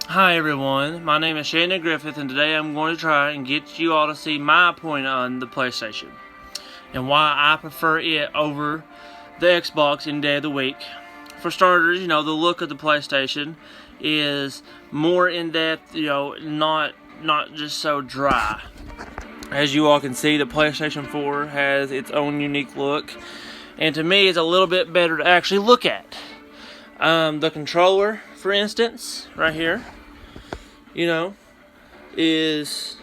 Hi everyone, my name is Shannon Griffith, and today I'm going to try and get you all to see my point on the PlayStation and why I prefer it over the Xbox any day of the week. For starters, the look of the PlayStation is more in-depth, not just so dry. As you all can see, the PlayStation 4 has its own unique look, and to me it's a little bit better to actually look at. The controller, for instance, right here, is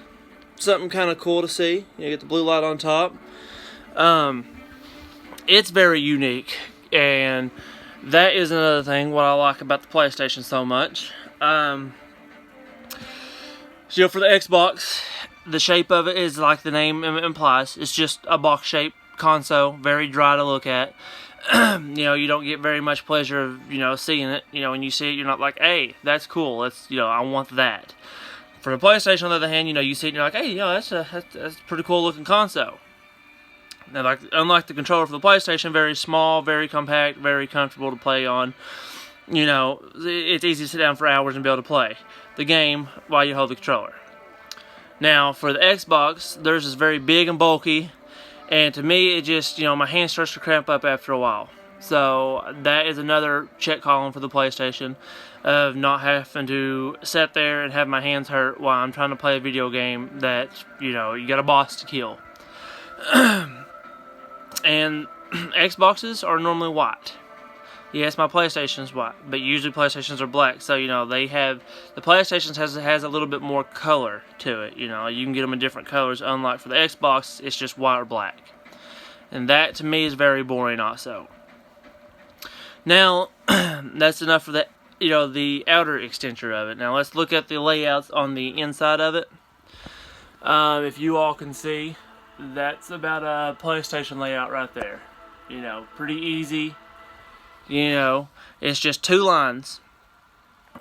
something kind of cool to see. You get the blue light on top. It's very unique, and that is another thing what I like about the PlayStation so much. For the Xbox, the shape of it is like the name implies. It's just a box-shaped console, very dry to look at. You don't get very much pleasure of, seeing it. When you see it, you're not like, hey, that's cool. I want that. For the PlayStation, on the other hand, you see it and you're like, hey, that's a pretty cool looking console. Now, unlike the controller for the PlayStation, very small, very compact, very comfortable to play on. It's easy to sit down for hours and be able to play the game while you hold the controller. Now, for the Xbox, theirs is very big and bulky. And to me, it just, my hand starts to cramp up after a while. So that is another check column for the PlayStation, of not having to sit there and have my hands hurt while I'm trying to play a video game that, you got a boss to kill. And Xboxes are normally white. Yes, my PlayStation's white, but usually PlayStations are black. So, the PlayStation has a little bit more color to it. You can get them in different colors, unlike for the Xbox, it's just white or black. And that, to me, is very boring also. Now, that's enough for the outer exterior of it. Now, let's look at the layouts on the inside of it. If you all can see, that's about a PlayStation layout right there. Pretty easy. It's just two lines.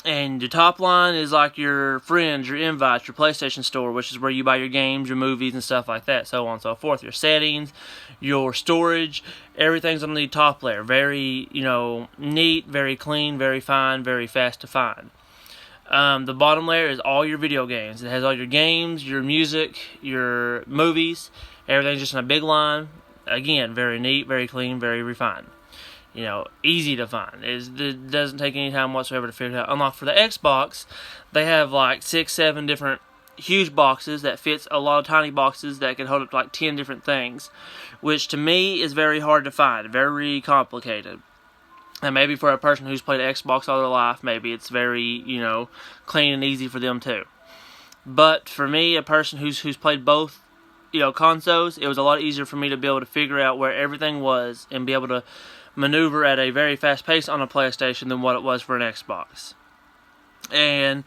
And the top line is like your friends, your invites, your PlayStation Store, which is where you buy your games, your movies, and stuff like that, so on and so forth. Your settings, your storage, everything's on the top layer. Very, neat, very clean, very fine, very fast to find. The bottom layer is all your video games. It has all your games, your music, your movies. Everything's just in a big line. Again, very neat, very clean, very refined. Easy to find. It doesn't take any time whatsoever to figure it out. Unlike for the Xbox, they have like 6-7 different huge boxes that fits a lot of tiny boxes that can hold up to like 10 different things, which to me is very hard to find, very complicated. And maybe for a person who's played Xbox all their life, maybe it's very, clean and easy for them too. But for me, a person who's played both, consoles, it was a lot easier for me to be able to figure out where everything was and be able to maneuver at a very fast pace on a PlayStation than what it was for an Xbox. And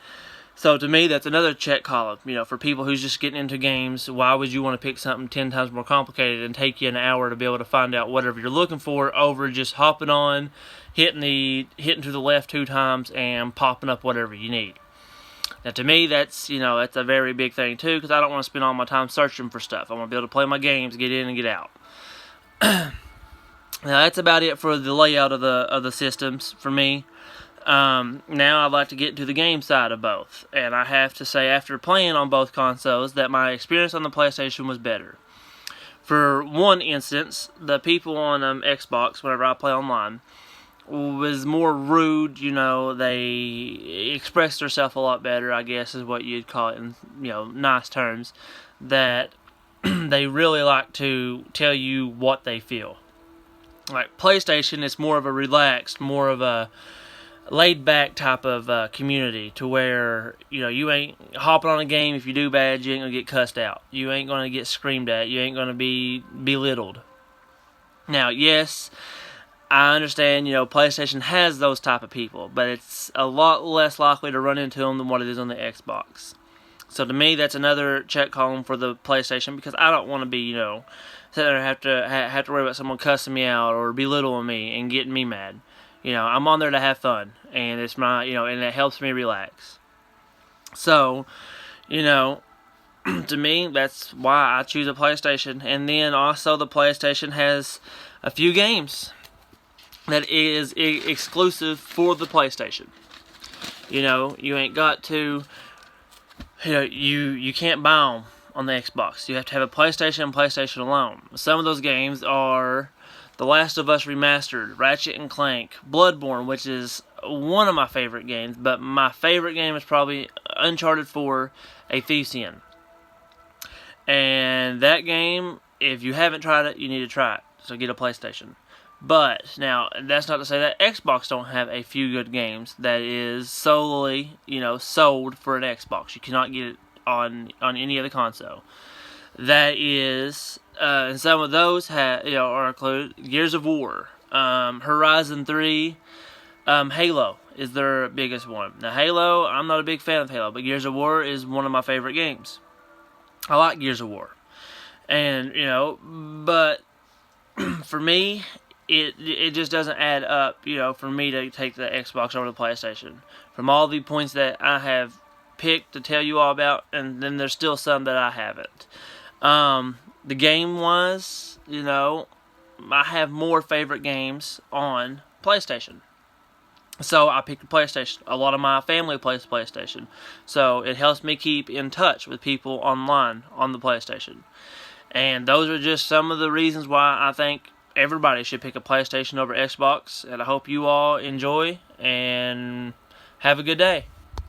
so to me, that's another check column. For people who's just getting into games, why would you want to pick something 10 times more complicated and take you an hour to be able to find out whatever you're looking for over just hopping on, hitting to the left 2 times and popping up whatever you need. Now to me, that's a very big thing too, because I don't want to spend all my time searching for stuff. I want to be able to play my games, get in and get out. Now that's about it for the layout of the systems for me. Now I'd like to get to the game side of both, and I have to say, after playing on both consoles, that my experience on the PlayStation was better. For one instance, the people on Xbox, whenever I play online, was more rude. They expressed themselves a lot better, I guess is what you'd call it in nice terms. That they really like to tell you what they feel. Like PlayStation, it's more of a relaxed, more of a laid-back type of community, to where you ain't hopping on a game. If you do bad, you ain't gonna get cussed out. You ain't gonna get screamed at. You ain't gonna be belittled. Now, yes, I understand. PlayStation has those type of people, but it's a lot less likely to run into them than what it is on the Xbox. So to me, that's another check column for the PlayStation, because I don't want to be sitting there and have to worry about someone cussing me out or belittling me and getting me mad. I'm on there to have fun, and it's my, and it helps me relax. So, to me, that's why I choose a PlayStation. And then also the PlayStation has a few games that is exclusive for the PlayStation. You ain't got to. You can't buy them on the Xbox. You have to have a PlayStation and PlayStation alone. Some of those games are The Last of Us Remastered, Ratchet and Clank, Bloodborne, which is one of my favorite games, but my favorite game is probably Uncharted 4, A Thief's End. And that game, if you haven't tried it, you need to try it. So get a PlayStation. But now, that's not to say that Xbox don't have a few good games that is solely, sold for an Xbox. You cannot get it on any other console. That is, and some of those are included Gears of War, Horizon 3, Halo is their biggest one. Now, Halo, I'm not a big fan of Halo, but Gears of War is one of my favorite games. I like Gears of War, and but for me, it just doesn't add up, for me to take the Xbox over the PlayStation. From all the points that I have picked to tell you all about, and then there's still some that I haven't. The game-wise, I have more favorite games on PlayStation. So I picked a PlayStation. A lot of my family plays PlayStation. So it helps me keep in touch with people online on the PlayStation. And those are just some of the reasons why I think everybody should pick a PlayStation over Xbox. And I hope you all enjoy and have a good day.